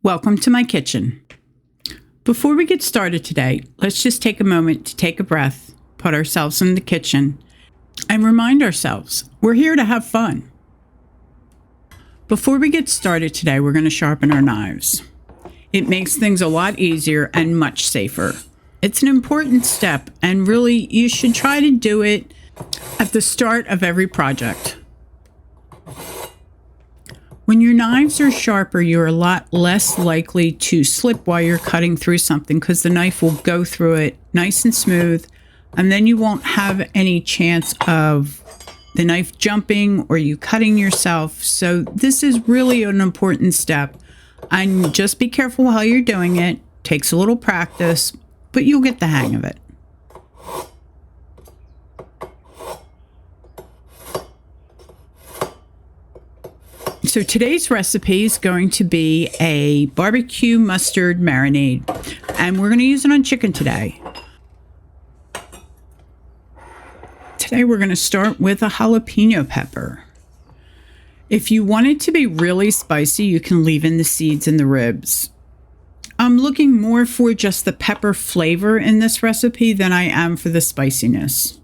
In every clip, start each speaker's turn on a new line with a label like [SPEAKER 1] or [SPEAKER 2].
[SPEAKER 1] Welcome to my kitchen. Before we get started today, let's just take a moment to take a breath, put ourselves in the kitchen, and remind ourselves we're here to have fun. Before we get started today, we're going to sharpen our knives. It makes things a lot easier and much safer. It's an important step, and really, you should try to do it at the start of every project. When your knives are sharper, you're a lot less likely to slip while you're cutting through something because the knife will go through it nice and smooth, and then you won't have any chance of the knife jumping or you cutting yourself. So this is really an important step. And just be careful how you're doing it. Takes a little practice, but you'll get the hang of it. So today's recipe is going to be a barbecue mustard marinade, and we're going to use it on chicken today. Today we're going to start with a jalapeno pepper. If you want it to be really spicy, you can leave in the seeds and the ribs. I'm looking more for just the pepper flavor in this recipe than I am for the spiciness.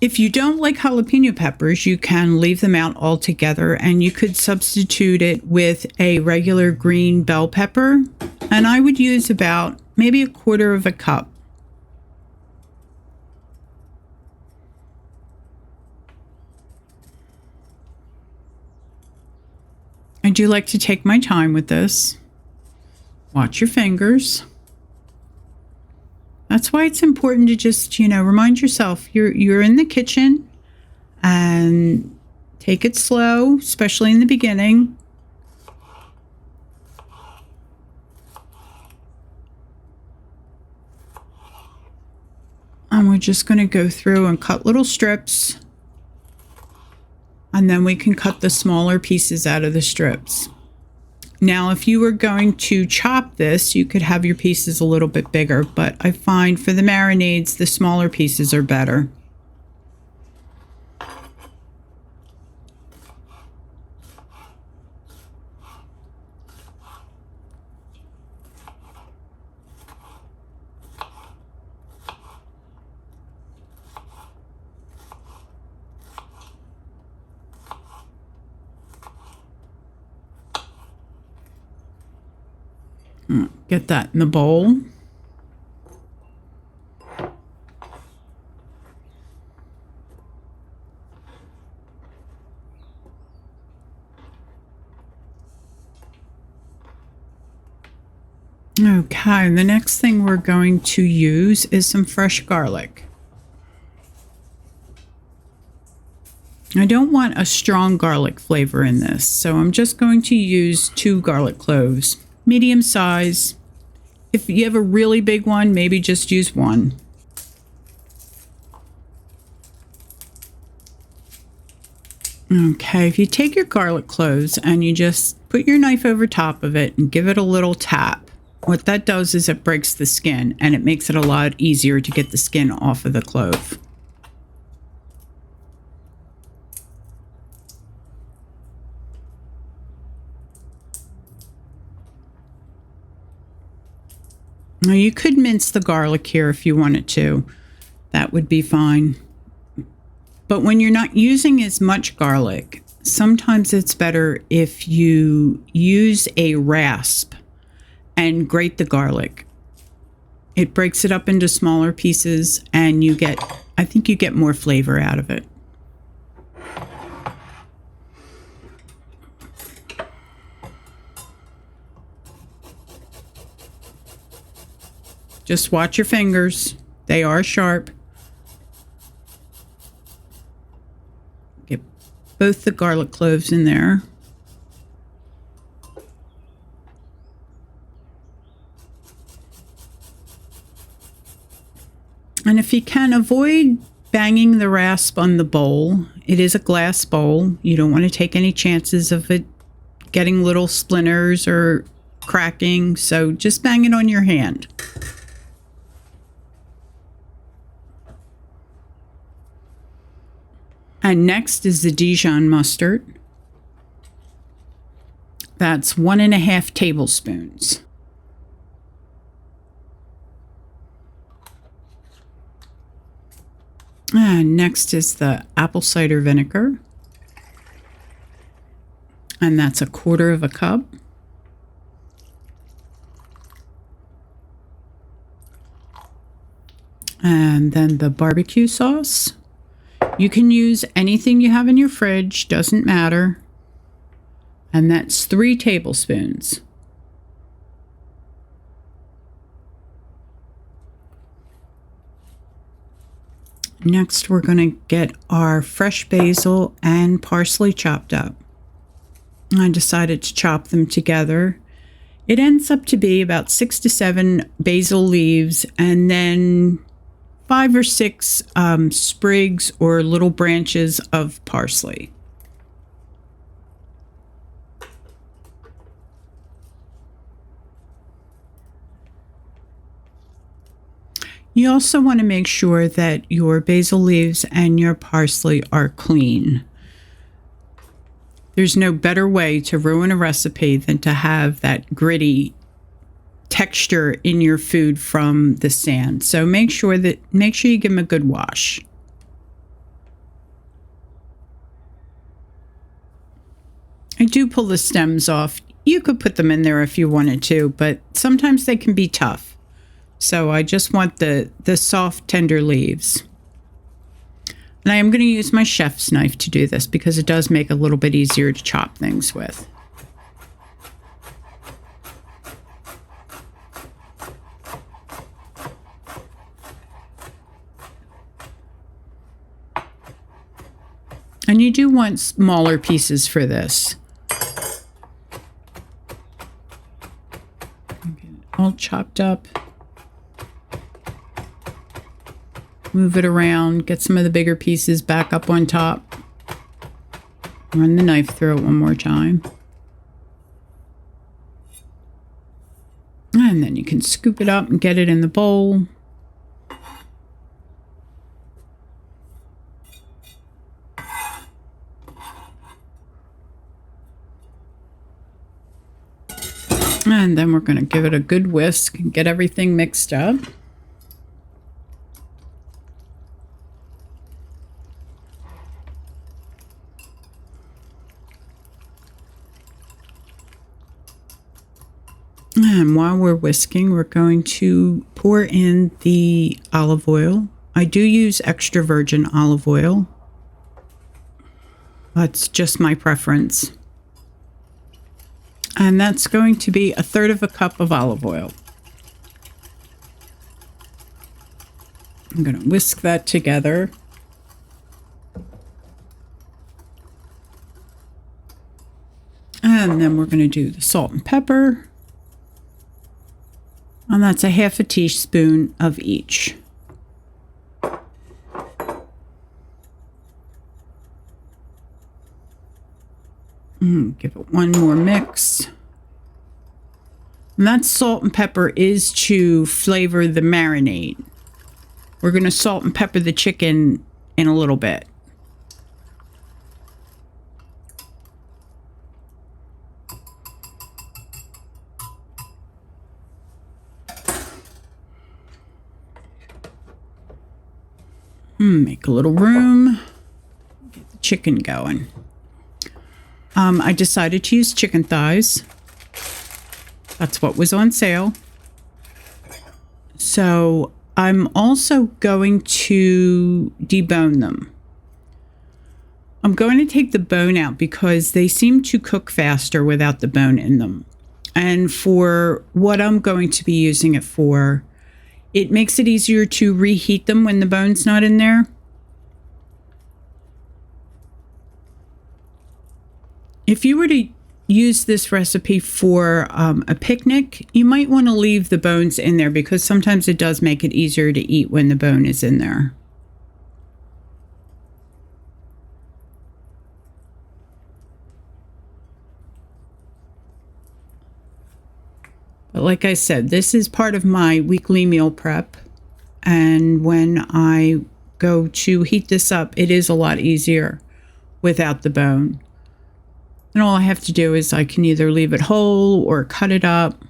[SPEAKER 1] If you don't like jalapeno peppers, you can leave them out altogether, and you could substitute it with a regular green bell pepper. And I would use about maybe 1/4 cup. I do like to take my time with this. Watch your fingers. That's why it's important to just, remind yourself you're in the kitchen, and take it slow, especially in the beginning. And we're just going to go through and cut little strips, and then we can cut the smaller pieces out of the strips. Now, if you were going to chop this, you could have your pieces a little bit bigger, but I find for the marinades, the smaller pieces are better. Get that in the bowl. Okay, the next thing we're going to use is some fresh garlic. I don't want a strong garlic flavor in this, so I'm just going to use 2 garlic cloves, medium size. If you have a really big one, maybe just use 1. Okay, if you take your garlic cloves and you just put your knife over top of it and give it a little tap, what that does is it breaks the skin, and it makes it a lot easier to get the skin off of the clove. Now, you could mince the garlic here if you wanted to. That would be fine. But when you're not using as much garlic, sometimes it's better if you use a rasp and grate the garlic. It breaks it up into smaller pieces, and I think you get more flavor out of it. Just watch your fingers. They are sharp. Get both the garlic cloves in there. And if you can, avoid banging the rasp on the bowl. It is a glass bowl. You don't want to take any chances of it getting little splinters or cracking. So just bang it on your hand. And next is the Dijon mustard. That's 1.5 tablespoons. And next is the apple cider vinegar. And that's 1/4 cup. And then the barbecue sauce. You can use anything you have in your fridge, doesn't matter. And that's 3 tablespoons. Next, we're going to get our fresh basil and parsley chopped up. I decided to chop them together. It ends up to be about 6 to 7 basil leaves and then 5 or 6 sprigs or little branches of parsley. You also want to make sure that your basil leaves and your parsley are clean. There's no better way to ruin a recipe than to have that gritty texture in your food from the sand. So make sure you give them a good wash. I do pull the stems off. You could put them in there if you wanted to, but sometimes they can be tough. So I just want the soft, tender leaves. And I am going to use my chef's knife to do this because it does make it a little bit easier to chop things with. And you do want smaller pieces for this. All chopped up. Move it around, get some of the bigger pieces back up on top. Run the knife through it one more time. And then you can scoop it up and get it in the bowl. And then we're going to give it a good whisk and get everything mixed up. And while we're whisking, we're going to pour in the olive oil. I do use extra virgin olive oil. That's just my preference. And that's going to be 1/3 cup of olive oil. I'm going to whisk that together. And then we're going to do the salt and pepper. And that's 1/2 teaspoon of each. Give it one more mix. And that salt and pepper is to flavor the marinade. We're going to salt and pepper the chicken in a little bit. Make a little room. Get the chicken going. I decided to use chicken thighs. That's what was on sale. So I'm also going to debone them. I'm going to take the bone out because they seem to cook faster without the bone in them. And for what I'm going to be using it for, it makes it easier to reheat them when the bone's not in there. If you were to use this recipe for a picnic, you might want to leave the bones in there because sometimes it does make it easier to eat when the bone is in there. But like I said, this is part of my weekly meal prep. And when I go to heat this up, it is a lot easier without the bone. And all I have to do is I can either leave it whole or cut it up.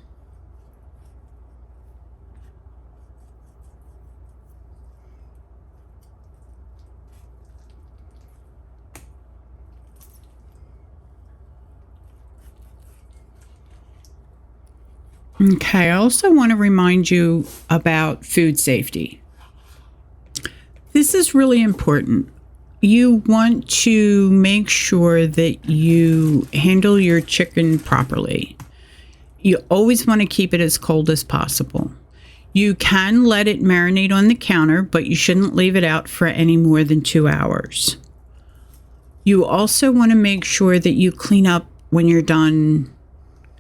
[SPEAKER 1] Okay, I also want to remind you about food safety. This is really important. You want to make sure that you handle your chicken properly. You always want to keep it as cold as possible. You can let it marinate on the counter, but you shouldn't leave it out for any more than 2 hours. You also want to make sure that you clean up when you're done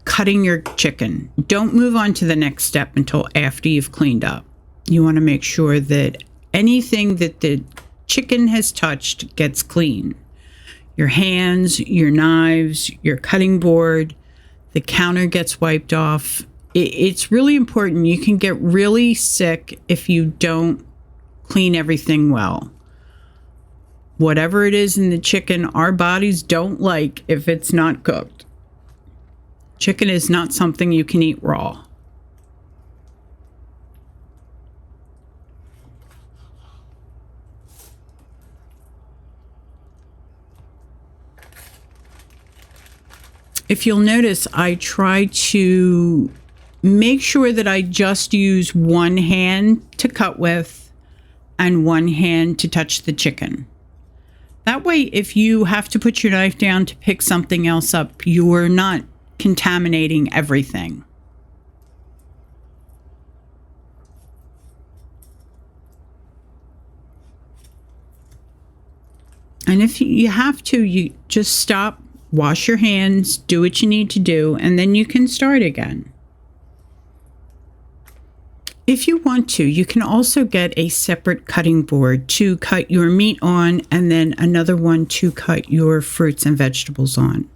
[SPEAKER 1] cutting your chicken. Don't move on to the next step until after you've cleaned up. You want to make sure that anything that the chicken has touched gets clean. Your hands, your knives, your cutting board, the counter gets wiped off. It's really important. You can get really sick if you don't clean everything well. Whatever it is in the chicken, our bodies don't like if it's not cooked. Chicken is not something you can eat raw. If you'll notice, I try to make sure that I just use one hand to cut with and one hand to touch the chicken. That way, if you have to put your knife down to pick something else up, you're not contaminating everything. And if you have to, you just stop, wash your hands, do what you need to do, and then you can start again. If you want to, you can also get a separate cutting board to cut your meat on, and then another one to cut your fruits and vegetables on.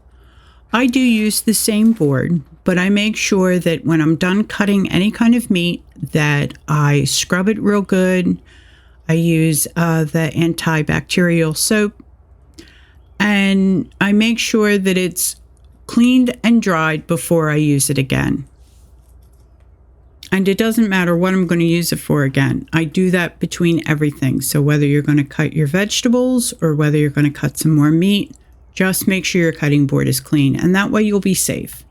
[SPEAKER 1] I do use the same board, but I make sure that when I'm done cutting any kind of meat that I scrub it real good. I use the antibacterial soap, and I make sure that it's cleaned and dried before I use it again. And it doesn't matter what I'm going to use it for again. I do that between everything. So whether you're going to cut your vegetables or whether you're going to cut some more meat, just make sure your cutting board is clean, and that way you'll be safe.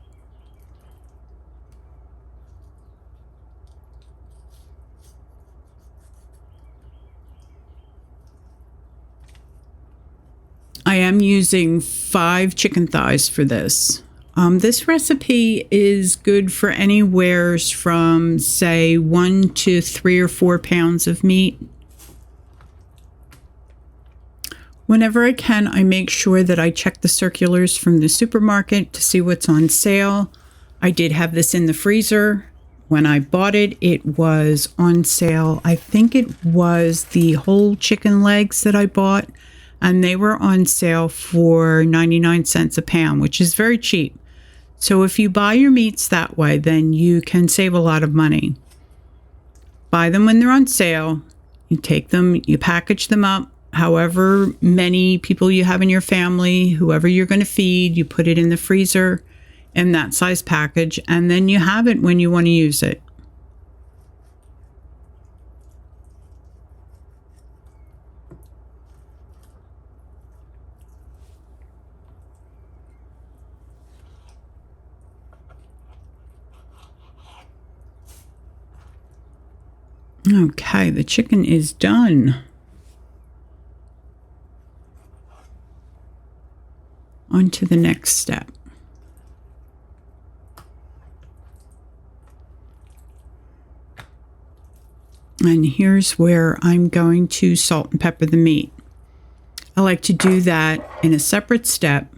[SPEAKER 1] I am using 5 chicken thighs for this. This recipe is good for anywhere from, say, 1 to 3 or 4 pounds of meat. Whenever I can, I make sure that I check the circulars from the supermarket to see what's on sale. I did have this in the freezer. When I bought it, it was on sale. I think it was the whole chicken legs that I bought, and they were on sale for 99 cents a pound, which is very cheap. So if you buy your meats that way, then you can save a lot of money. Buy them when they're on sale. You take them, you package them up. However many people you have in your family, whoever you're going to feed, you put it in the freezer in that size package, and then you have it when you want to use it. Okay, the chicken is done. On to the next step. And here's where I'm going to salt and pepper the meat. I like to do that in a separate step,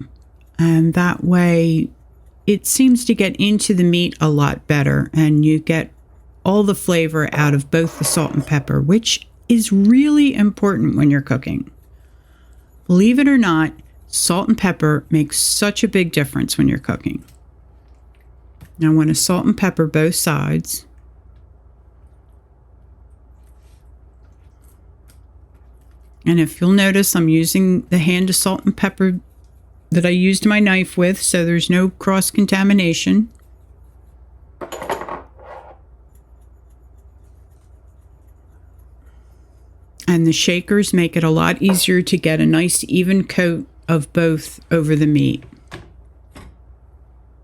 [SPEAKER 1] and that way it seems to get into the meat a lot better, and you get all the flavor out of both the salt and pepper, which is really important when you're cooking. Believe it or not, salt and pepper makes such a big difference when you're cooking. Now I want to salt and pepper both sides. And if you'll notice, I'm using the hand to salt and pepper that I used my knife with, so there's no cross-contamination. And the shakers make it a lot easier to get a nice even coat of both over the meat.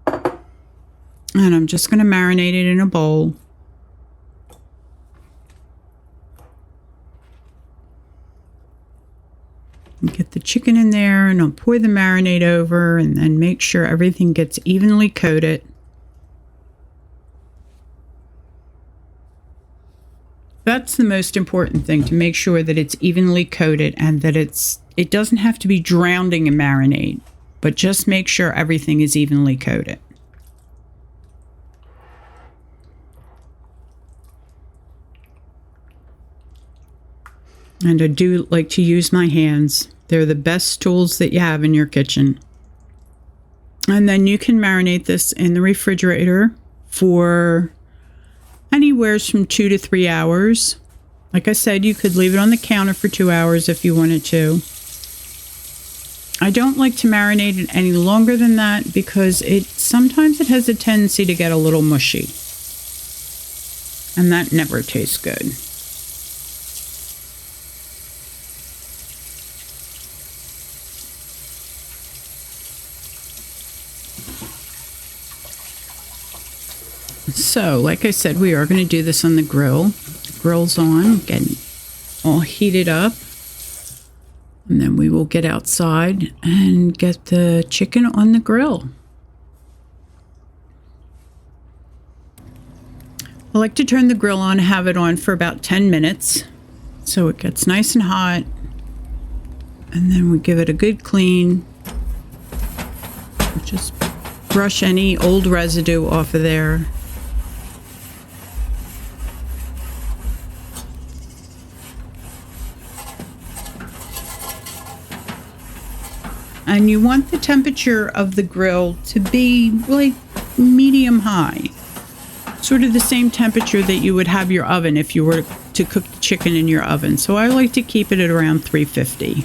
[SPEAKER 1] And I'm just going to marinate it in a bowl. And get the chicken in there, and I'll pour the marinade over and then make sure everything gets evenly coated. That's the most important thing, to make sure that it's evenly coated and that it doesn't have to be drowning in marinade, but just make sure everything is evenly coated. And I do like to use my hands. They're the best tools that you have in your kitchen. And then you can marinate this in the refrigerator for anywhere from 2 to 3 hours. Like I said, you could leave it on the counter for 2 hours if you wanted to. I don't like to marinate it any longer than that because sometimes it has a tendency to get a little mushy. And that never tastes good. So, like I said, we are going to do this on the grill. Grill's on, getting all heated up. And then we will get outside and get the chicken on the grill. I like to turn the grill on and have it on for about 10 minutes so it gets nice and hot. And then we give it a good clean. Just brush any old residue off of there. And you want the temperature of the grill to be like medium high. Sort of the same temperature that you would have your oven if you were to cook the chicken in your oven. So I like to keep it at around 350.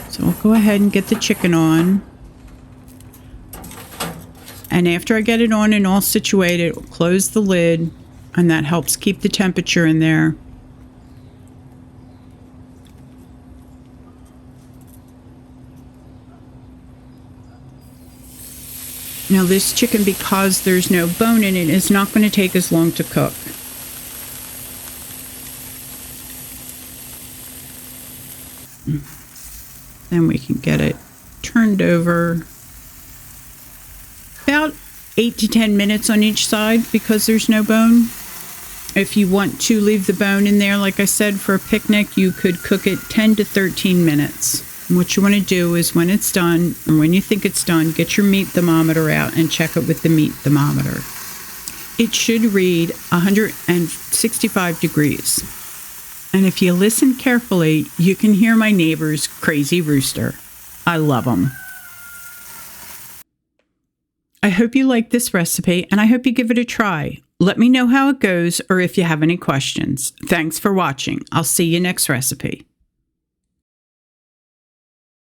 [SPEAKER 1] So I'll go ahead and get the chicken on. And after I get it on and all situated, I'll close the lid, and that helps keep the temperature in there. Now this chicken, because there's no bone in it, is not going to take as long to cook. Then we can get it turned over about 8 to 10 minutes on each side because there's no bone. If you want to leave the bone in there, like I said, for a picnic, you could cook it 10 to 13 minutes. And what you want to do is when it's done, and when you think it's done, get your meat thermometer out and check it with the meat thermometer. It should read 165 degrees. And if you listen carefully, you can hear my neighbor's crazy rooster. I love them. I hope you like this recipe, and I hope you give it a try. Let me know how it goes or if you have any questions. Thanks for watching. I'll see you next recipe.